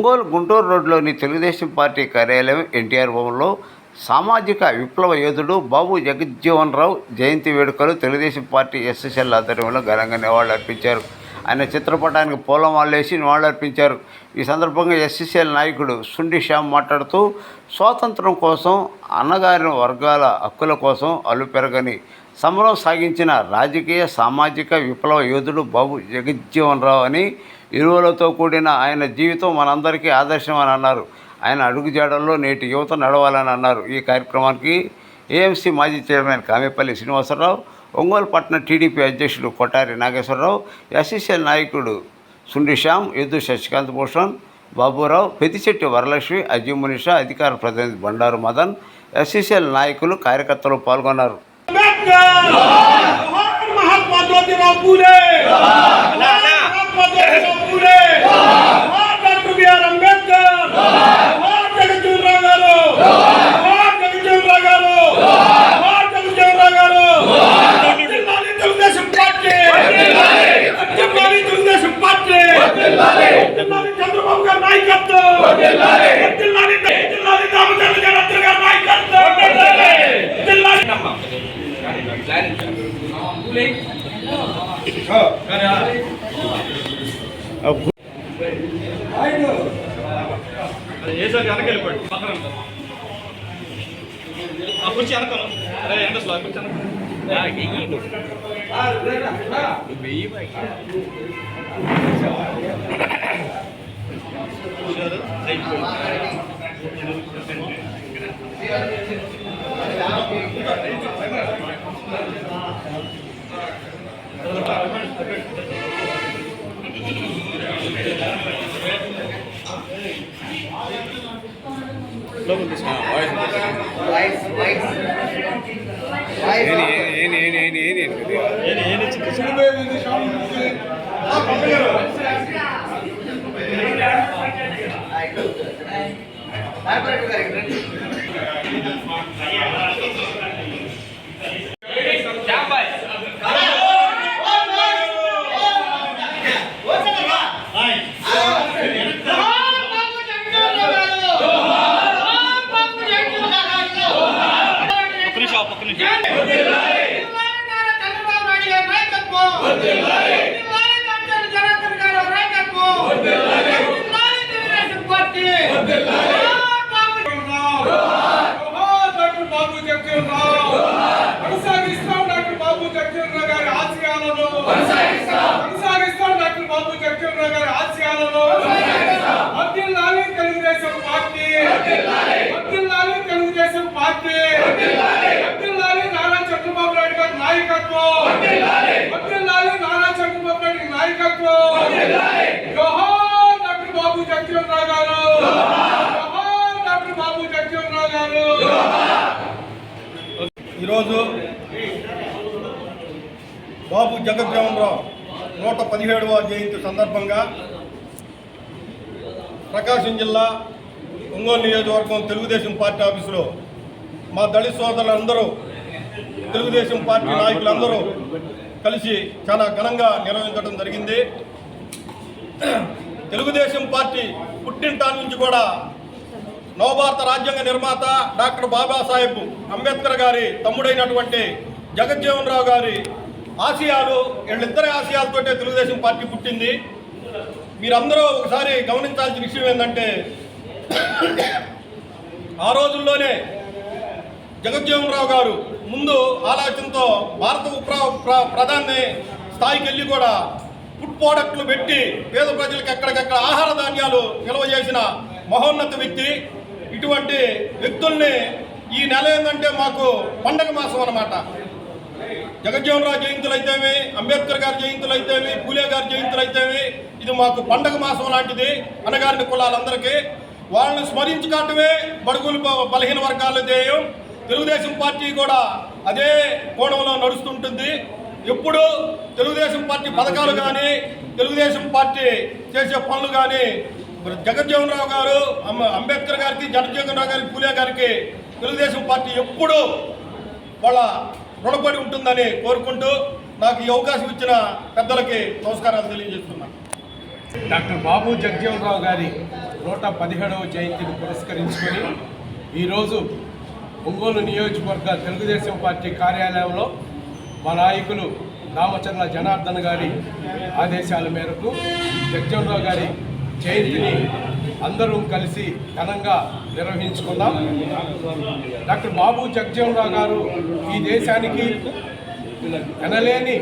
ఒంగోలు గుంటూరు రోడ్లోని తెలుగుదేశం పార్టీ కార్యాలయం ఎన్టీఆర్ భవన్లో సామాజిక విప్లవ యోధుడు బాబు జగజ్జీవన్ రావు జయంతి వేడుకలు తెలుగుదేశం పార్టీ ఎస్ఎస్ఎల్ ఆధ్వర్యంలో ఘనంగా నివాళులర్పించారు. ఆయన చిత్రపటానికి పూలమాలలేసి నివాళులర్పించారు. ఈ సందర్భంగా ఎస్ఎస్ఎల్ నాయకుడు సుండి శ్యామ్ మాట్లాడుతూ, స్వాతంత్రం కోసం, అన్నగారిన వర్గాల హక్కుల కోసం అలుపెరగని సమరం సాగించిన రాజకీయ సామాజిక విప్లవ యోధుడు బాబు జగజ్జీవన్ రావు అని, విలువలతో కూడిన ఆయన జీవితం మనందరికీ ఆదర్శం అని అన్నారు. ఆయన అడుగుజాడల్లో నేటి యువత నడవాలని అన్నారు. ఈ కార్యక్రమానికి ఏఎంసీ మాజీ చైర్మన్ కామేపల్లి శ్రీనివాసరావు, ఒంగోలు పట్టణ టీడీపీ అధ్యక్షుడు కొటారి నాగేశ్వరరావు, ఎస్ఎస్ఎల్ నాయకుడు సుండి శ్యామ్, ఎద్దు శశికాంత్ భూషణ్, బాబురావు, పెద్దిశెట్టి వరలక్ష్మి, అజీ మునిషా, అధికార ప్రతినిధి బండారు మదన్, ఎస్ఎస్ఎల్ నాయకులు, కార్యకర్తలు పాల్గొన్నారు. చంద్రబాబు గారి నాయకత్వం, ఏసారి వెనకెళ్ళిపోయి పక్కన కుర్చీ వెనకను అరే ఎంత స్లో కుర్చీ ఈరోజు బాబు జగజ్జీవన్ రావు 117వ జయంతి సందర్భంగా ప్రకాశం జిల్లా ఒంగోలు నియోజకవర్గం తెలుగుదేశం పార్టీ ఆఫీసులో మా దళిత సోదరులందరూ, తెలుగుదేశం పార్టీ నాయకులందరూ కలిసి చాలా ఘనంగా నిర్వహించడం జరిగింది. తెలుగుదేశం పార్టీ పుట్టింటాల నుంచి కూడా నవభారత రాజ్యాంగ నిర్మాత డాక్టర్ బాబాసాహెబ్ అంబేద్కర్ గారి తమ్ముడైనటువంటి జగజ్జీవన్ రావు గారి ఆశయాలు, వీళ్ళిద్దరి ఆశయాలతోటే తెలుగుదేశం పార్టీ పుట్టింది. మీరందరూ ఒకసారి గమనించాల్సిన విషయం ఏంటంటే, ఆ రోజుల్లోనే జగజ్జీవన్ రావు గారు ముందు ఆలోచనతో భారత ప్రధాని స్థాయికి వెళ్ళి కూడా ఫుడ్ ప్రోడక్ట్లు పెట్టి పేద ప్రజలకు ఎక్కడికక్కడ ఆహార ధాన్యాలు నిల్వ చేసిన మహోన్నత వ్యక్తి. ఇటువంటి వ్యక్తుల్ని ఈ నెల ఏంటంటే మాకు పండగ మాసం అన్నమాట. జగజ్జీవన్ రావు జయంతులు అయితేవి, అంబేద్కర్ గారి జయంతులు అయితేవి, పూలే గారి జయంతులు అయితేవి, ఇది మాకు పండగ మాసం లాంటిది. అన్నగారిన కులాలందరికీ వాళ్ళని స్మరించుకోవటమే బడుగులు బలహీన వర్గాల ధ్యేయం. తెలుగుదేశం పార్టీ కూడా అదే కోణంలో నడుస్తుంటుంది. ఎప్పుడు తెలుగుదేశం పార్టీ పథకాలు కానీ, తెలుగుదేశం పార్టీ చేసే పనులు కానీ జగజ్జీవన్ రావు గారు, అంబేద్కర్ గారికి, జగజ్జీవన్ రావు గారికి, పూలే గారికి తెలుగుదేశం పార్టీ ఎప్పుడూ వాళ్ళ రుణపడి ఉంటుందని కోరుకుంటూ నాకు ఈ అవకాశం ఇచ్చిన పెద్దలకి నమస్కారాలు తెలియజేస్తున్నాను. డాక్టర్ బాబు జగజ్జీవన్ రావు గారి 117వ జయంతిని పురస్కరించుకొని ఈరోజు ఒంగోలు నియోజకవర్గ తెలుగుదేశం పార్టీ కార్యాలయంలో మా నాయకులు రామచంద్ర జనార్దన్ గారి ఆదేశాల మేరకు జగజ్జీవన్రావు గారి జయంతిని అందరూ కలిసి ఘనంగా నిర్వహించుకున్నాం. డాక్టర్ బాబు జగజ్జీవన్రావు గారు ఈ దేశానికి ఎనలేని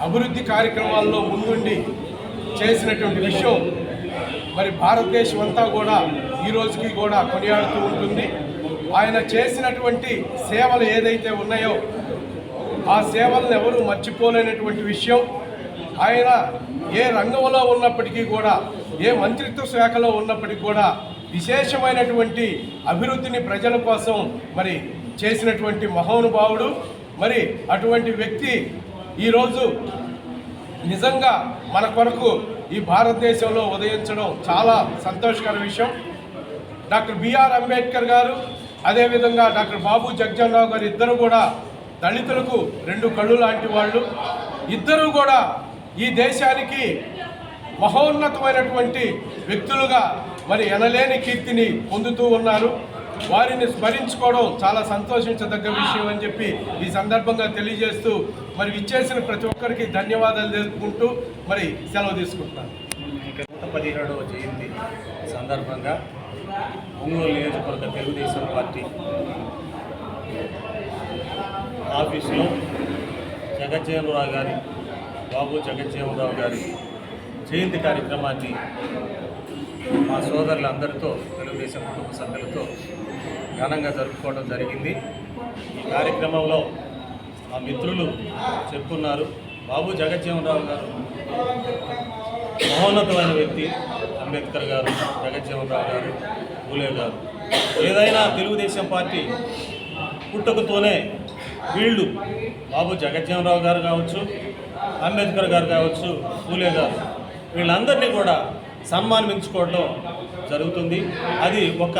అభివృద్ధి కార్యక్రమాల్లో ముందుండి చేసినటువంటి విషయం మరి భారతదేశం అంతా కూడా ఈ రోజుకి కూడా కొనియాడుతూ ఉంటుంది. ఆయన చేసినటువంటి సేవలు ఏదైతే ఉన్నాయో ఆ సేవలను ఎవరూ మర్చిపోలేనటువంటి విషయం. ఆయన ఏ రంగంలో ఉన్నప్పటికీ కూడా, ఏ మంత్రిత్వ శాఖలో ఉన్నప్పటికీ కూడా విశేషమైనటువంటి అభివృద్ధిని ప్రజల కోసం మరి చేసినటువంటి మహానుభావుడు. మరి అటువంటి వ్యక్తి ఈరోజు నిజంగా మన కొరకు ఈ భారతదేశంలో ఉదయించడం చాలా సంతోషకర విషయం. డాక్టర్ బిఆర్ అంబేద్కర్ గారు, అదేవిధంగా డాక్టర్ బాబు జగజ్జీవన్రావు గారు ఇద్దరు కూడా దళితులకు రెండు కళ్ళు లాంటి వాళ్ళు. ఇద్దరూ కూడా ఈ దేశానికి మహోన్నతమైనటువంటి వ్యక్తులుగా మరి ఎనలేని కీర్తిని పొందుతూ ఉన్నారు. వారిని స్మరించుకోవడం చాలా సంతోషించదగ్గ విషయం అని చెప్పి ఈ సందర్భంగా తెలియజేస్తూ మరి విచ్చేసిన ప్రతి ఒక్కరికి ధన్యవాదాలు తెలుపుకుంటూ మరి సెలవు తీసుకుంటున్నాను. 117వ జయంతి సందర్భంగా ఒంగోలు నియోజకవర్గ తెలుగుదేశం పార్టీ ఆఫీసులో జగజ్జీవన్రావు గారి బాబు జగజ్జీవన్రావు గారి జయంతి కార్యక్రమాన్ని మా సోదరులందరితో, తెలుగుదేశం కుటుంబ సభ్యులతో ఘనంగా జరుపుకోవడం జరిగింది. ఈ కార్యక్రమంలో మా మిత్రులు చెప్పున్నారు, బాబు జగజ్జీవన్రావు గారు మహోన్నతమైన వ్యక్తి. అంబేద్కర్ గారు, జగజ్జీవన్రావు గారు, పూలే గారు, ఏదైనా తెలుగుదేశం పార్టీ పుట్టుకతోనే వీళ్ళు బాబు జగజ్జీవన్రావు గారు కావచ్చు, అంబేద్కర్ గారు కావచ్చు, పూలే గారు, వీళ్ళందరినీ కూడా సన్మానించుకోవడం జరుగుతుంది. అది ఒక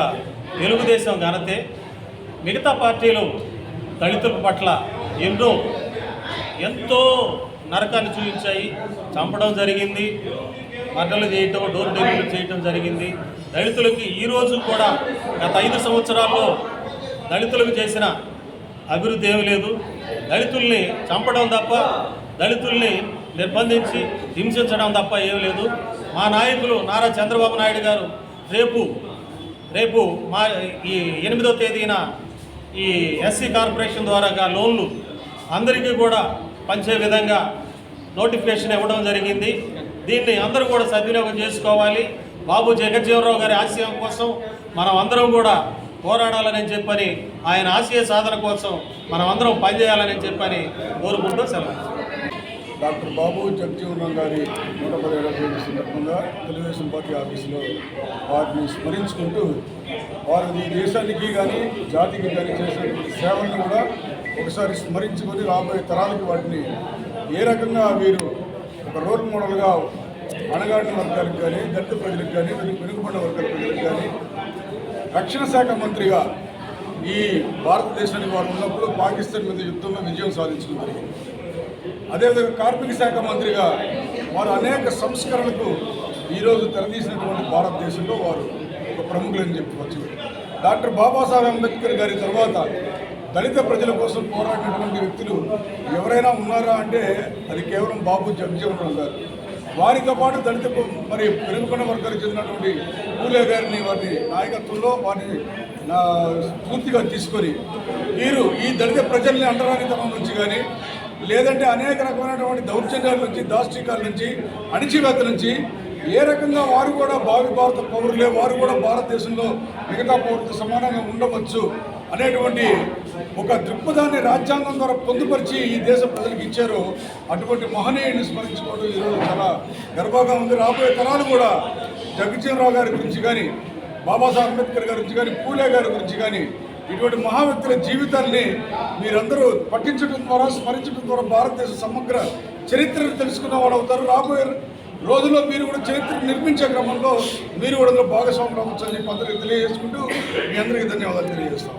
తెలుగుదేశం ఘనతే. మిగతా పార్టీలు దళితుల పట్ల ఎంతో నరకాన్ని చూపించాయి. చంపడం జరిగింది, మర్డర్లు చేయటం, డోర్ డెలివరీ చేయటం జరిగింది. దళితులకి ఈరోజు కూడా గత 5 సంవత్సరాల్లో దళితులకు చేసిన అభివృద్ధి ఏమీ లేదు. దళితుల్ని చంపడం తప్ప, దళితుల్ని నిర్బంధించి హింసించడం తప్ప ఏమీ లేదు. మా నాయకులు నారా చంద్రబాబు నాయుడు గారు రేపు మా ఈ 8వ తేదీన ఈ ఎస్సీ కార్పొరేషన్ ద్వారా లోన్లు అందరికీ కూడా పంచే విధంగా నోటిఫికేషన్ ఇవ్వడం జరిగింది. దీన్ని అందరూ కూడా సద్వినియోగం చేసుకోవాలి. బాబు జగజ్జీవన్రావు గారి ఆశయం కోసం మనం అందరం కూడా పోరాడాలని చెప్పని, ఆయన ఆశయ సాధన కోసం మనం అందరం పనిచేయాలని చెప్పని కోరుకుంటూ సెలవు. డాక్టర్ బాబు జగజ్జీవన్రావు గారి 117వ జయంతి సందర్భంగా తెలుగుదేశం పార్టీ ఆఫీసులో వారిని స్మరించుకుంటూ, వారు ఈ దేశానికి కానీ జాతికి కానీ చేసినటువంటి సేవలను కూడా ఒకసారి స్మరించుకొని రాబోయే తరాలకి వాటిని ఏ రకంగా వీరు ఒక రోల్ మోడల్గా అణగాడిన వర్గాలకు కానీ, దళిత ప్రజలకు కానీ, వెనుకబడిన వర్గాల ప్రజలకు కానీ, రక్షణ శాఖ మంత్రిగా ఈ భారతదేశానికి వారు ఉన్నప్పుడు పాకిస్తాన్ మీద యుద్ధంలో విజయం సాధించుకున్నారు. అదేవిధంగా కార్మిక శాఖ మంత్రిగా వారు అనేక సంస్కరణలకు ఈరోజు తెరదీసినటువంటి భారతదేశంలో వారు ఒక ప్రముఖులని చెప్పవచ్చు. డాక్టర్ బాబాసాహెబ్ అంబేద్కర్ గారి తర్వాత దళిత ప్రజల కోసం పోరాడినటువంటి వ్యక్తులు ఎవరైనా ఉన్నారా అంటే అది కేవలం బాబు జగజ్జీవన్రావు గారు. వారితో పాటు దళిత మరి వెనుకబడిన వర్గాలకు చెందినటువంటి పూలే గారిని వారి నాయకత్వంలో వారిని పూర్తిగా తీసుకొని వీరు ఈ దళిత ప్రజల్ని అంటరానితనం నుంచి కానీ, లేదంటే అనేక రకమైనటువంటి దౌర్జన్యాల నుంచి, దాష్టికాల నుంచి, అణిచివేత నుంచి ఏ రకంగా వారు కూడా భావి భారత పౌరులే, వారు కూడా భారతదేశంలో మిగతా పౌరులతో సమానంగా ఉండవచ్చు అనేటువంటి ఒక దృక్పథాన్ని రాజ్యాంగం ద్వారా పొందుపరిచి ఈ దేశ ప్రజలకు ఇచ్చారు. అటువంటి మహనీయుని స్మరించుకోవడం ఈరోజు చాలా గర్వంగా ఉంది. రాబోయే తరాలు కూడా జగజ్జీవన్రావు గారి గురించి కానీ, బాబాసాహెబ్ అంబేద్కర్ గారి గురించి కానీ, పూలే గారి గురించి కానీ, ఇటువంటి మహావ్యక్తుల జీవితాల్ని మీరందరూ పఠించడం ద్వారా, స్మరించడం ద్వారా భారతదేశ సమగ్ర చరిత్రను తెలుసుకున్న వాళ్ళు అవుతారు. రాబోయే రోజుల్లో మీరు కూడా చరిత్ర నిర్మించే క్రమంలో మీరు కూడా భాగస్వాములు అవ్వచ్చు అని చెప్పి అందరికీ తెలియజేసుకుంటూ మీ అందరికీ ధన్యవాదాలు తెలియజేస్తాం.